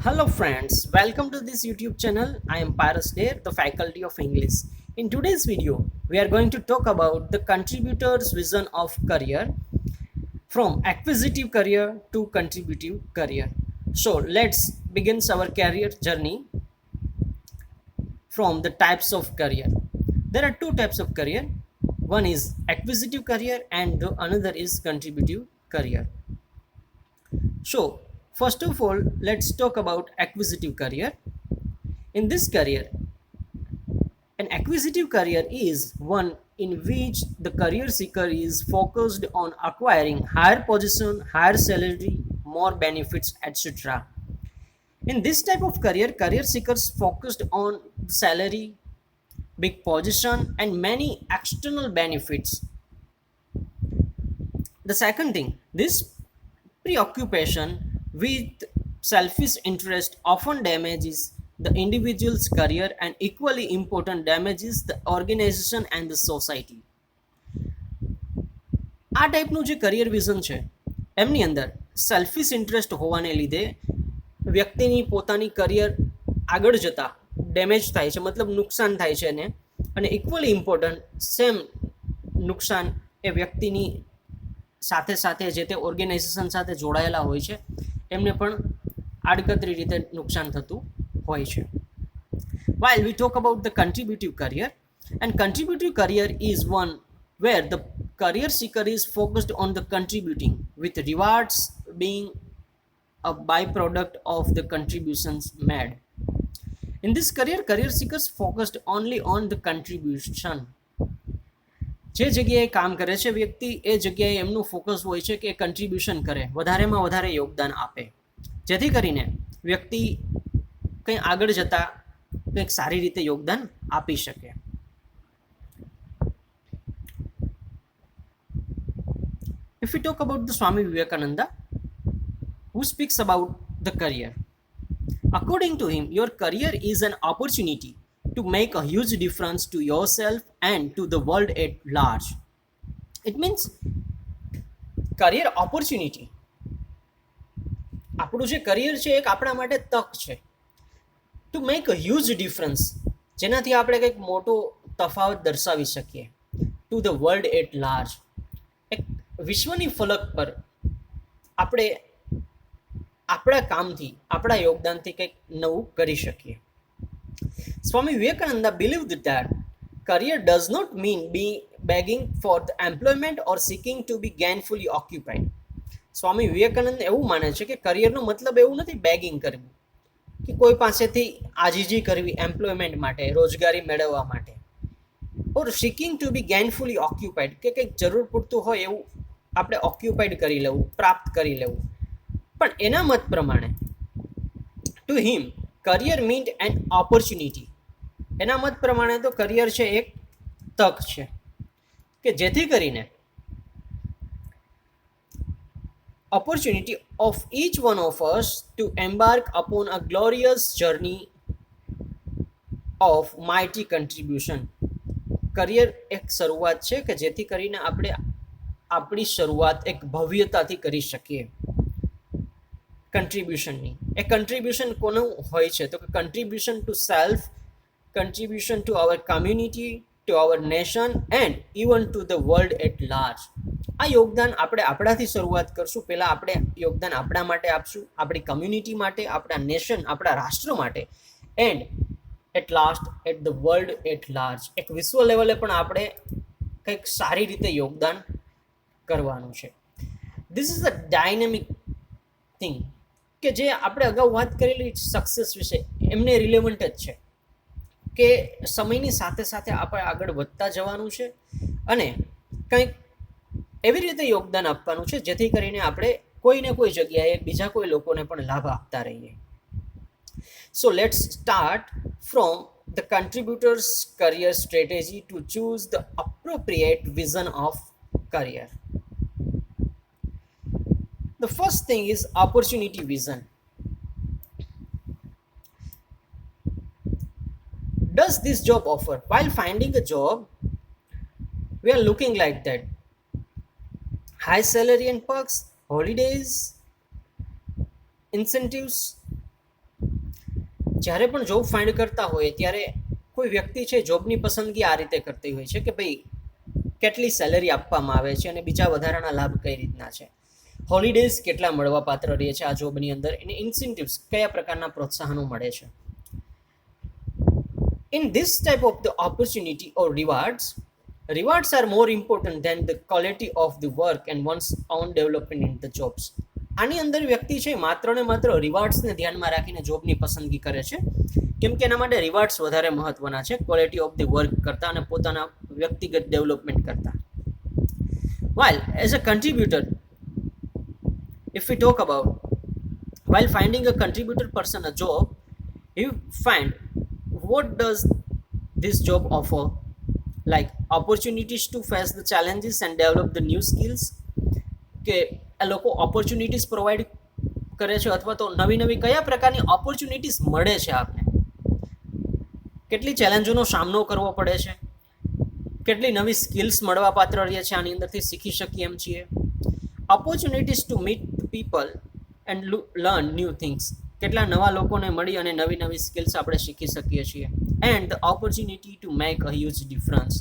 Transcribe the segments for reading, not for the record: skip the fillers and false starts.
Hello friends, welcome to this YouTube channel. I am Paras Dare, the Faculty of English. In today's video, we are going to talk about the contributor's vision of career from acquisitive career to contributive career. So let's begin our career journey from the types of career. There are two types of career. One is acquisitive career and the another is contributive career. So first of all, let's talk about acquisitive career. In this career, an acquisitive career is one in which the career seeker is focused on acquiring higher position, higher salary, more benefits, etc. In this type of career, career seekers focused on salary, big position, and many external benefits. The second thing, this preoccupation with selfish interest often damages the individual's career and equally important damages the organization and the society. આ ટાઈપનું જે career vision છે એમની અંદર selfish interest હોવાને લીધે વ્યક્તિની પોતાની કરિયર આગળ જતા ડેમેજ થાય છે, મતલબ નુકસાન થાય છે એને, અને ઇક્વલી ઇમ્પોર્ટન્ટ સેમ નુકસાન એ વ્યક્તિની સાથે સાથે જે તે ઓર્ગેનાઇઝેશન સાથે જોડાયેલા હોય છે એમને પણ આડકતરી રીતે નુકસાન થતું હોય છે. While we talk about the contributive career, and contributive career is one where the career seeker is focused on the contributing with rewards being a byproduct of the contributions made. In this career, career seekers focused only on the contribution. જે જગ્યાએ કામ કરે છે વ્યક્તિ એ જગ્યાએ એમનું focus હોય છે કે કન્ટ્રીબ્યુશન કરે, વધારેમાં વધારે યોગદાન આપે, જેથી કરીને વ્યક્તિ કંઈ આગળ જતા કંઈક સારી રીતે યોગદાન આપી શકે. If we talk about the Swami Vivekananda, who speaks about the career, according to him, your career is an opportunity to make a huge difference to yourself and to the world at large. It means career opportunity. આપણું જે career છે એક આપણા માટે તક છે to make a huge difference, જેનાથી આપણે કંઈક મોટો તફાવત દર્શાવી શકીએ. To the world at large, એક વિશ્વની ફલક પર આપણે આપણા કામથી, આપણા યોગદાનથી કંઈક નવું કરી શકીએ. Swami Vivekananda believed that career does not mean begging for the employment or seeking to be gainfully occupied. Swami Vivekananda એવું માને છે કે કરિયરનો મતલબ એવું નથી બેગિંગ કરવું, કે કોઈ પાસેથી આજીજી કરવી એમ્પ્લોયમેન્ટ માટે, રોજગારી મેળવવા માટે, ઓર સિકિંગ ટુ બી ગેનફુલી ઓક્યુપાઈડ, કે કંઈક જરૂર પૂરતું હોય એવું આપણે ઓક્યુપાઈડ કરી લેવું, પ્રાપ્ત કરી લેવું. પણ એના મત પ્રમાણે to him career Myint N opportunity. એના મત પ્રમાણે તો કરિયર છે એક તક છે કે જેથી કરીને opportunity of each one of us to embark upon a glorious journey of mighty contribution. Career એક શરૂઆત છે કે જેથી કરીને આપણે આપણી શરૂઆત એક ભવ્યતાથી કરી શકીએ કન્ટ્રીબ્યુશનની. એ કન્ટ્રીબ્યુશન કોનું હોય છે તો કે contribution to self, contribution to our community, to our nation and even to the world at large. આ યોગદાન આપણે આપણાથી શરૂઆત કરશું. પહેલાં આપણે યોગદાન આપણા માટે આપશું, આપણી કમ્યુનિટી માટે, આપણા નેશન, આપણા રાષ્ટ્ર માટે, and at last at the world at large, એક વિશ્વ લેવલે પણ આપણે કંઈક સારી રીતે યોગદાન કરવાનું છે. This is a dynamic thing કે જે આપણે અગાઉ વાત કરેલી સક્સેસ વિશે એમને રિલેવન્ટ જ છે, કે સમયની સાથે સાથે આપણે આગળ વધતા જવાનું છે અને કંઈક એવી રીતે યોગદાન આપવાનું છે જેથી કરીને આપણે કોઈને કોઈ જગ્યાએ બીજા કોઈ લોકોને પણ લાભ આપતા રહીએ. So let's start from the contributors career strategy to choose the appropriate vision of career. The first thing is opportunity vision. Does this job offer? While finding a job, we are looking like that: high salary and perks, holidays, incentives, જ્યારે પણ job find કરતા હોય ત્યારે કોઈ વ્યક્તિ છે જોબની પસંદગી આ રીતે કરતી હોય છે કે ભાઈ કેટલી સેલેરી આપવામાં આવે છે અને બીજા વધારાના લાભ કઈ રીતના છે, હોલિડેઝ કેટલા મળવા પાત્ર રહે છે આ જોબની અંદર, અને ઇન્સેન્ટિવ્સ કયા પ્રકારના પ્રોત્સાહનો મળે છે. In this type of the opportunity or rewards are more important than the quality of the work and one's own development in the jobs. આની અંદર વ્યક્તિ છે માત્ર ને માત્ર રિવાર્ડ્સને ધ્યાનમાં રાખીને જોબની પસંદગી કરે છે, કેમ કે એના માટે રિવાર્ડ્સ વધારે મહત્વના છે ક્વોલિટી ઓફ ધી વર્ક કરતાં અને પોતાના વ્યક્તિગત ડેવલપમેન્ટ કરતાં. While as a contributor, if we talk about, while finding a contributor person a job, you find what does this job offer, like opportunities to face the challenges and develop the new skills, કે આ લોકો opportunities provide કરે છે અથવા તો નવી નવી કયા પ્રકારની ઓપોર્ચ્યુનિટીઝ મળે છે આપને, કેટલી ચેલેન્જોનો સામનો કરવો પડે છે, કેટલી નવી સ્કિલ્સ મળવા પાત્ર રહે છે આની અંદરથી શીખી શકીએ એમ છીએ. Opportunities to meet people and learn new things, કેટલા નવા લોકોને મળી અને નવી નવી સ્કિલ્સ આપણે શીખી શકીએ છીએ. And the opportunity two make a huge difference,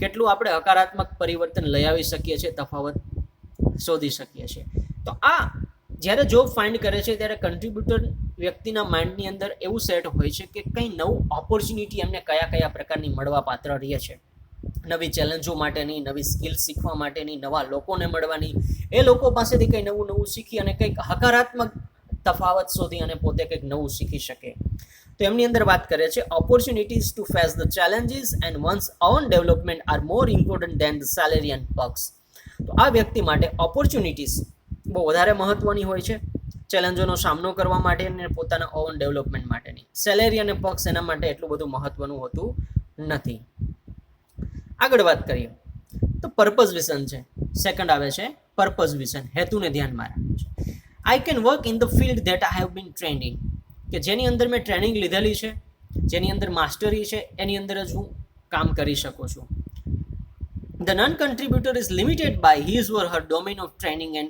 કેટલું આપણે હકારાત્મક પરિવર્તન લઈ આવી શકીએ છીએ, તફાવત શોધી શકીએ છીએ. તો આ જ્યારે જોબ ફાઇન્ડ કરે છે ત્યારે કન્ટ્રીબ્યુટર વ્યક્તિના માઇન્ડની અંદર એવું સેટ હોય છે કે કંઈ નવું ઓપોર્ચ્યુનિટી એમને કયા કયા પ્રકારની મળવા પાત્ર રહે છે, નવી ચેલેન્જો માટેની, નવી સ્કિલ શીખવા માટેની, નવા લોકોને મળવાની, એ લોકો પાસેથી કંઈ નવું નવું શીખી અને કંઈક હકારાત્મક તફાવત શોધી અને પોતે કંઈક નવું શીખી શકે. તો એમની અંદર વાત કરે છે opportunities to face the challenges and ones own development are more important than the salary and perks. તો આ વ્યક્તિ માટે ઓપોર્ચ્યુનિટીઝ બહુ વધારે મહત્વની હોય છે ચેલેન્જોનો સામનો કરવા માટે અને પોતાના ઓન ડેવલપમેન્ટ માટેની. સેલેરી અને પર્ક્સ એના માટે એટલું બધું મહત્વનું હોતું નથી. આગળ વાત કરીએ તો પર્પઝ વિઝન છે. સેકન્ડ આવે છે પર્પઝ વિઝન, હેતુને ધ્યાનમાં રાખવું છે. I can work in the field that I have been trend in, કે જેની અંદર મેં ટ્રેનિંગ લીધેલી છે, જેની અંદર માસ્ટરી છે, એની અંદર જ હું કામ કરી શકું છું. The non-contributor is limited by his or her domain of training and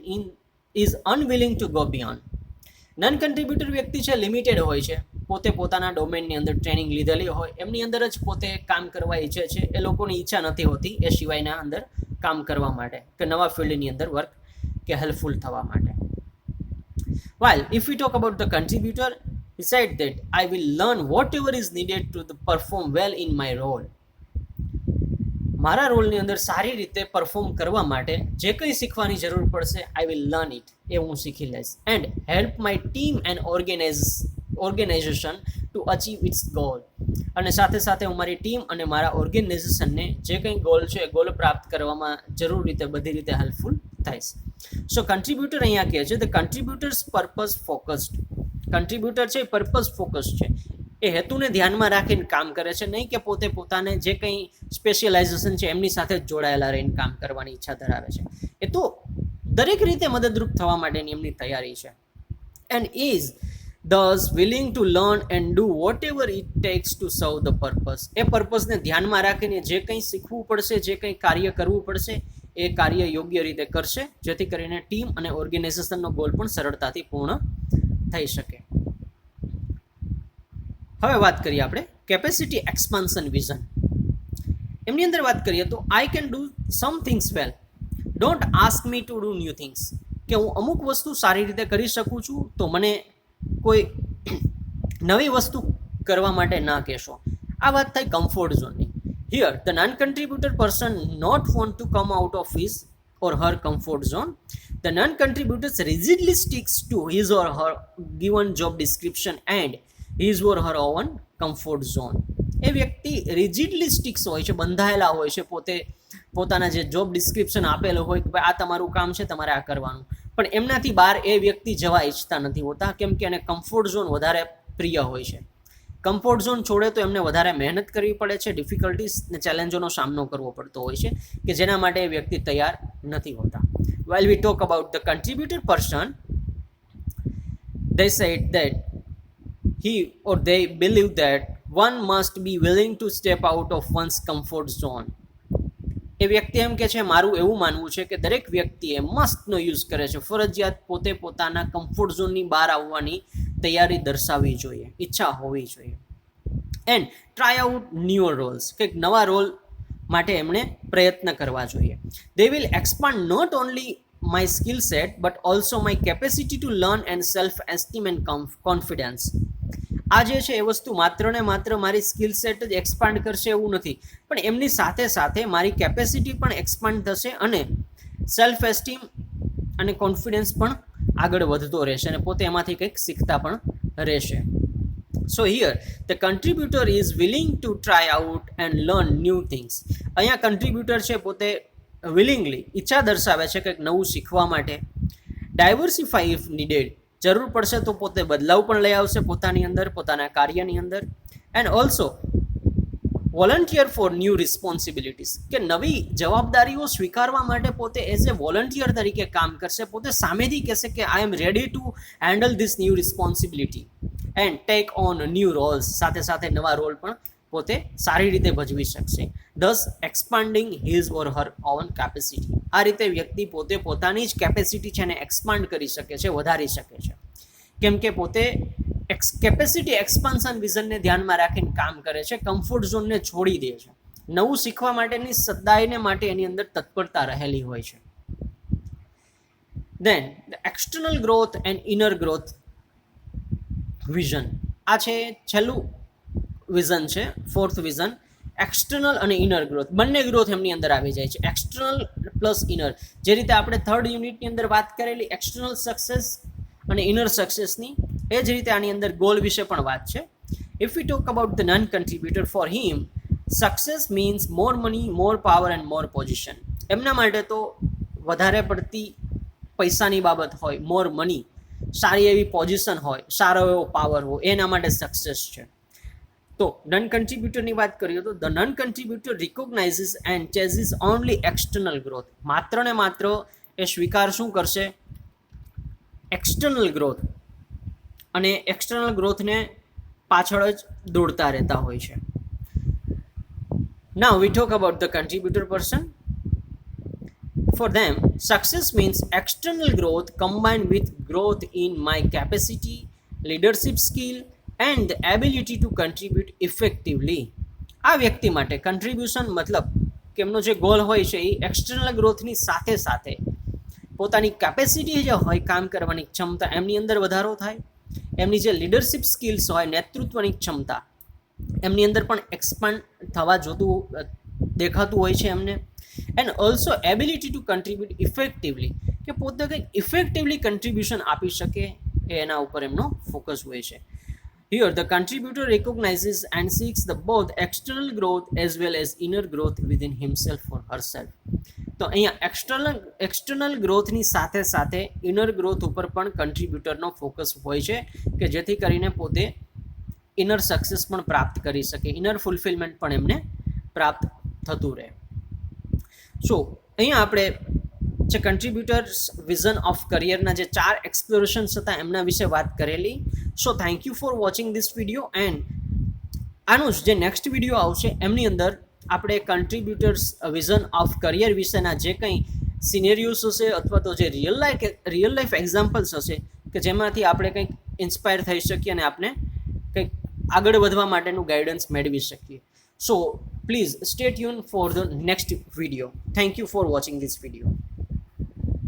is unwilling to go beyond. Non-contributor વ્યક્તિ છે લિમિટેડ હોય છે, પોતે પોતાના ડોમેનની અંદર ટ્રેનિંગ લીધેલી હોય, એમની અંદર જ પોતે કામ કરવા ઈચ્છે છે, એ લોકોની ઈચ્છા નથી હોતી એ સિવાયના અંદર કામ કરવા માટે કે નવા ફિલ્ડની અંદર વર્ક કે હેલ્પફુલ થવા માટે. While if we talk about the contributor, he said that I will learn whatever is needed to perform well in my role. મારા રોલની અંદર સારી રીતે પરફોર્મ કરવા માટે જે કંઈ શીખવાની જરૂર પડશે આઈ વિલ લર્ન ઇટ, એ હું શીખી લઈશ. And help my team and organization to achieve its goal, અને સાથે સાથે હું મારી ટીમ અને મારા ઓર્ગેનાઇઝેશનને જે કંઈ ગોલ છે એ ગોલ પ્રાપ્ત કરવામાં જરૂર રીતે બધી રીતે હેલ્પફુલ થઈશ. સો કન્ટ્રીબ્યુટર અહીંયા કહે છે ધ કન્ટ્રીબ્યુટર્સ પર્પઝ ફોકસ્ડ. કન્ટ્રીબ્યુટર છે એ પર્પઝ ફોકસ્ડ છે, એ હેતુને ધ્યાનમાં રાખીને કામ કરે છે, નહીં કે પોતે પોતાને જે કંઈ સ્પેશિયલાઇઝેશન છે એમની સાથે જ જોડાયેલા રહીને કામ કરવાની ઈચ્છા ધરાવે છે. એ તો દરેક રીતે મદદરૂપ થવા માટેની એમની તૈયારી છે. And is thus willing to learn and do whatever it takes to serve the purpose. એ પર્પઝને ધ્યાનમાં રાખીને જે કંઈ શીખવું પડશે, જે કંઈ કાર્ય કરવું પડશે એ કાર્ય યોગ્ય રીતે કરશે, જેથી કરીને ટીમ અને ઓર્ગેનાઇઝેશનનો ગોલ પણ સરળતાથી પૂર્ણ થઈ શકે. હવે વાત કરીએ આપણે કેપેસિટી એક્સપાન્શન વિઝન. એમની અંદર વાત કરીએ તો I can do sum things well, don't ask me to do new things, કે હું અમુક વસ્તુ સારી રીતે કરી શકું છું તો મને કોઈ નવી વસ્તુ કરવા માટે ના કહેશો. આ વાત થઈ કમ્ફર્ટ ઝોનની. Here the non contributor person not want to come out of his or her comfort zone. The non-contributor rigidly sticks to his or her given job description and his or her own comfort zone. એ વ્યક્તિ રિજિડલી sticks હોય છે, બંધાયેલા હોય છે પોતાના જે job description આપેલું હોય કે ભાઈ આ તમારું કામ છે, તમારે આ કરવાનું, પણ એમનાથી બહાર એ વ્યક્તિ જવા ઈચ્છતા નથી હોતા, કેમ કે એને કમ્ફર્ટ ઝોન વધારે પ્રિય હોય છે. કમ્ફર્ટ ઝોન છોડે તો એમને વધારે મહેનત કરવી પડે છે, ડિફિકલ્ટીઝ અને ચેલેન્જોનો સામનો કરવો પડતો હોય છે કે જેના માટે એ વ્યક્તિ તૈયાર નથી હોતા. While we talk about the contributor person, they said that he or they believe that one must be willing to step out of one's comfort zone. એ વ્યક્તિ એમ કે છે, મારું એવું માનવું છે કે દરેક વ્યક્તિએ મસ્ટનો યુઝ કરે છે, ફરજિયાત પોતે પોતાના કમ્ફર્ટ ઝોનની બહાર આવવાની તૈયારી દર્શાવવી જોઈએ, ઈચ્છા હોવી જોઈએ. And try out new roles, કંઈક નવા રોલ માટે એમણે પ્રયત્ન કરવા જોઈએ. They will expand not only my skill set but also my capacity to learn and self esteem and confidence. આ જે છે એ વસ્તુ માત્ર ને માત્ર મારી સ્કિલ સેટ જ એક્સપાન્ડ કરશે એવું નથી, પણ એમની સાથે સાથે મારી કેપેસિટી પણ એક્સપાન્ડ થશે અને સેલ્ફ એસ્ટીમ અને કોન્ફિડન્સ પણ આગળ વધતો રહેશે અને પોતે એમાંથી કંઈક શીખતા પણ રહેશે. સો here the કન્ટ્રીબ્યુટર is willing to try out and learn new things. અહીંયા કન્ટ્રીબ્યુટર છે પોતે વિલિંગલી ઈચ્છા દર્શાવે છે કંઈક નવું શીખવા માટે. ડાયવર્સિફાઈ ઇફ નીડેડ, જરૂર પડશે તો પોતે બદલાવ પણ લઈ આવશે પોતાની અંદર, પોતાના કાર્યની અંદર. And also volunteer for new responsibilities, કે નવી જવાબદારીઓ સ્વીકારવા માટે પોતે એઝ એ વોલન્ટિયર તરીકે કામ કરશે. પોતે સામેથી કહેશે કે I am ready to handle this new responsibility and take on new roles. સાથે સાથે નવા રોલ પણ પોતે સારી રીતે ભજવી શકશે. Thus expanding his or her own capacity. આ રીતે વ્યક્તિ પોતે પોતાની જ કેપેસિટી છે એને એક્સપાન્ડ કરી શકે છે, વધારી શકે છે, કેમ કે પોતે કેપેસિટી એક્સપાન્શન વિઝનને ધ્યાનમાં રાખીને કામ કરે છે, કમ્ફર્ટ ઝોનને છોડી દે છે, નવું શીખવા માટેની સદાયને માટે એની અંદર તત્પરતા રહેલી હોય છે. Then the external growth and inner growth vision. આ છે છેલ્લું વિઝન છે, ફોર્થ વિઝન. એક્સટર્નલ અને ઇનર ગ્રોથ, બંને ગ્રોથ એમની અંદર આવી જાય છે, એક્સટર્નલ પ્લસ ઇનર. જે રીતે આપણે થર્ડ યુનિટની અંદર વાત કરેલી એક્સટર્નલ સક્સેસ અને ઇનર સક્સેસની, એ જ રીતે આની અંદર ગોલ વિશે પણ વાત છે. If V talk about the non કન્ટ્રીબ્યુટર, for him success means more money, more power and more position. એમના માટે તો વધારે પડતી પૈસાની બાબત હોય, મોર મની, સારી એવી પોઝિશન હોય, સારો એવો પાવર હોય, એના માટે સક્સેસ છે. તો નન કન્ટ્રીબ્યુટરની વાત કરીએ તો the non contributor recognises and chases only external growth. માત્ર ને માત્ર એ સ્વીકાર શું કરશે? એક્સટર્નલ ગ્રોથ, અને એક્સટર્નલ ગ્રોથને પાછળ જ દોડતા રહેતા હોય છે. Now we talk about the contributor person. For them, success means external growth combined with growth in my capacity, leadership skill and the ability to contribute effectively. આ વ્યક્તિ માટે કન્ટ્રીબ્યુશન મતલબ કે એમનો જે ગોલ હોય છે એ એક્સટર્નલ ગ્રોથની સાથે સાથે પોતાની કેપેસિટી જે હોય, કામ કરવાની ક્ષમતા, એમની અંદર વધારો થાય, એમની જે લીડરશિપ સ્કિલ્સ હોય, નેતૃત્વની ક્ષમતા, એમની અંદર પણ એક્સપાન્ડ થવા જોતું દેખાતું હોય છે એમને. And also ability to contribute effectively, કે પોતે કંઈક ઇફેક્ટિવલી કન્ટ્રીબ્યુશન આપી શકે, એ એના ઉપર એમનો ફોકસ હોય છે. Here the contributor recognises and seeks the both external growth as well as inner growth within himself or herself. તો અહીંયા એક્સટર્નલ ગ્રોથની સાથે સાથે ઇનર ગ્રોથ ઉપર પણ કન્ટ્રીબ્યુટરનો ફોકસ હોય છે, કે જેથી કરીને પોતે ઇનર સક્સેસ પણ પ્રાપ્ત કરી શકે, ઇનર ફુલફિલમેન્ટ પણ એમને પ્રાપ્ત થતું રહે. સો અહીંયા આપણે જે કન્ટ્રીબ્યુટર્સ વિઝન ઓફ કરિયરના જે 4 એક્સપ્લોરેશન્સ હતા એમના વિશે વાત કરેલી. So thank you for watching this video. And આનું જે નેક્સ્ટ વિડીયો આવશે એમની અંદર આપણે કન્ટ્રીબ્યુટર્સ વિઝન ઓફ કરિયર વિશેના જે કંઈ સિનેરિયોસ હશે અથવા તો જે રિયલ લાઈફ એક્ઝામ્પલ્સ હશે કે જેમાંથી આપણે કંઈક ઇન્સ્પાયર થઈ શકીએ અને આપણે કંઈક આગળ વધવા માટેનું ગાઈડન્સ મેળવી શકીએ. સો please stay tuned for the next video. Thank you for watching this video.